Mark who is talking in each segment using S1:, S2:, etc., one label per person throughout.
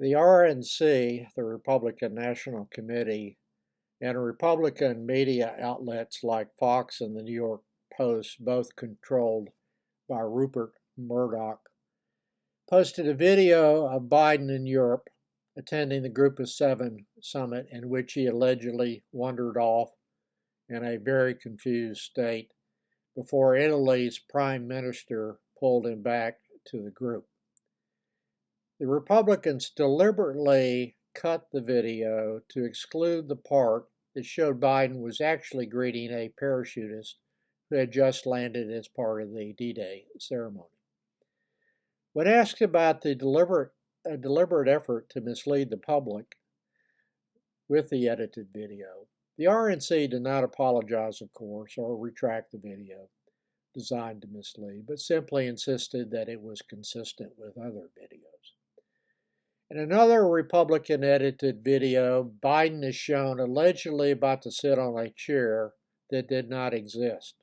S1: The RNC, the Republican National Committee, and Republican media outlets like Fox and the New York Post, both controlled by Rupert Murdoch, posted a video of Biden in Europe attending the Group of Seven summit in which he allegedly wandered off in a very confused state before Italy's prime minister pulled him back to the group. The Republicans deliberately cut the video to exclude the part that showed Biden was actually greeting a parachutist who had just landed as part of the D-Day ceremony. When asked about the deliberate effort to mislead the public with the edited video, the RNC did not apologize, of course, or retract the video designed to mislead, but simply insisted that it was consistent with other videos. In another Republican-edited video, Biden is shown allegedly about to sit on a chair that did not exist.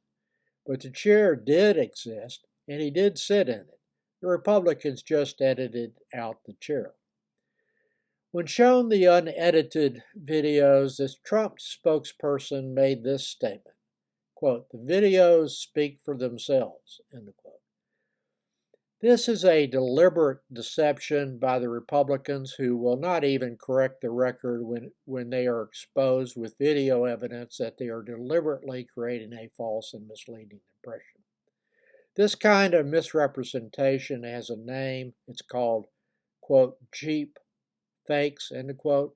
S1: But the chair did exist, and he did sit in it. The Republicans just edited out the chair. When shown the unedited videos, the Trump spokesperson made this statement, quote, "The videos speak for themselves," end quote. This is a deliberate deception by the Republicans who will not even correct the record when they are exposed with video evidence that they are deliberately creating a false and misleading impression. This kind of misrepresentation has a name. It's called, quote, cheap fakes, end quote.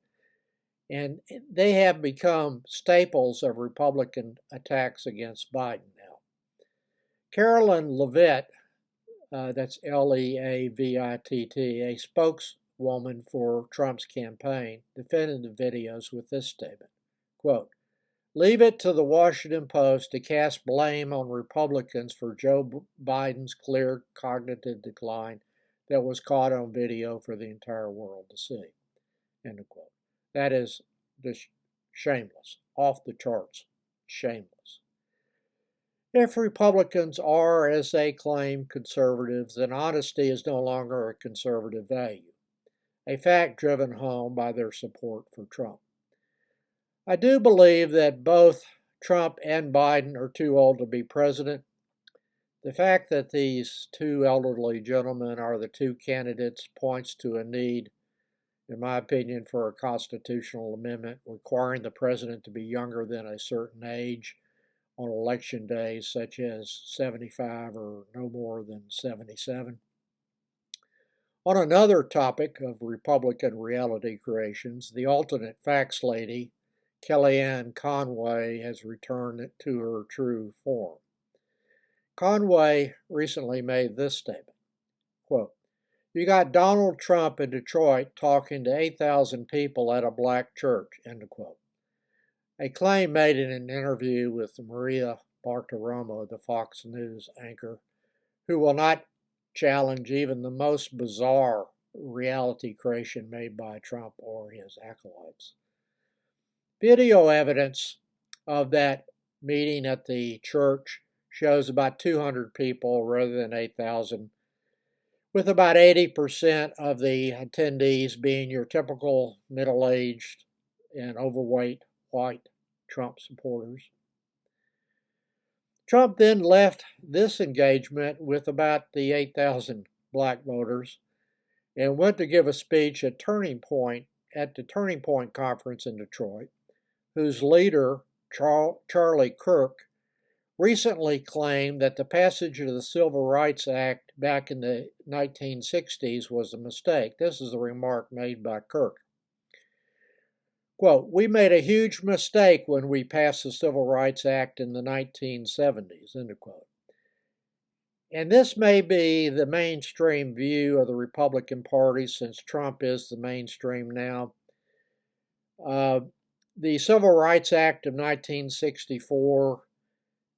S1: And they have become staples of Republican attacks against Biden now. Carolyn Leavitt, that's Leavitt, a spokeswoman for Trump's campaign, defended the videos with this statement, quote, "Leave it to the Washington Post to cast blame on Republicans for Joe Biden's clear cognitive decline that was caught on video for the entire world to see," end quote. That is just shameless, off the charts, shameless. If Republicans are, as they claim, conservatives, then honesty is no longer a conservative value, a fact driven home by their support for Trump. I do believe that both Trump and Biden are too old to be president. The fact that these two elderly gentlemen are the two candidates points to a need, in my opinion, for a constitutional amendment requiring the president to be younger than a certain age on election days, such as 75 or no more than 77. On another topic of Republican reality creations, the alternate facts lady, Kellyanne Conway, has returned to her true form. Conway recently made this statement, quote, "You got Donald Trump in Detroit talking to 8,000 people at a black church," end quote. A claim made in an interview with Maria Bartiromo, the Fox News anchor, who will not challenge even the most bizarre reality creation made by Trump or his acolytes. Video evidence of that meeting at the church shows about 200 people rather than 8,000, with about 80% of the attendees being your typical middle-aged and overweight white Trump supporters. Trump then left this engagement with about the 8,000 black voters and went to give a speech at the Turning Point conference in Detroit, whose leader, Charlie Kirk, recently claimed that the passage of the Civil Rights Act back in the 1960s was a mistake. This is a remark made by Kirk. Quote, "We made a huge mistake when we passed the Civil Rights Act in the 1970s, end quote. And this may be the mainstream view of the Republican Party since Trump is the mainstream now. The Civil Rights Act of 1964,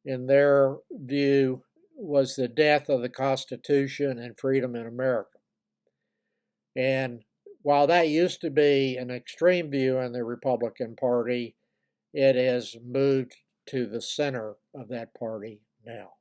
S1: in their view, was the death of the Constitution and freedom in America. And while that used to be an extreme view in the Republican Party, it has moved to the center of that party now.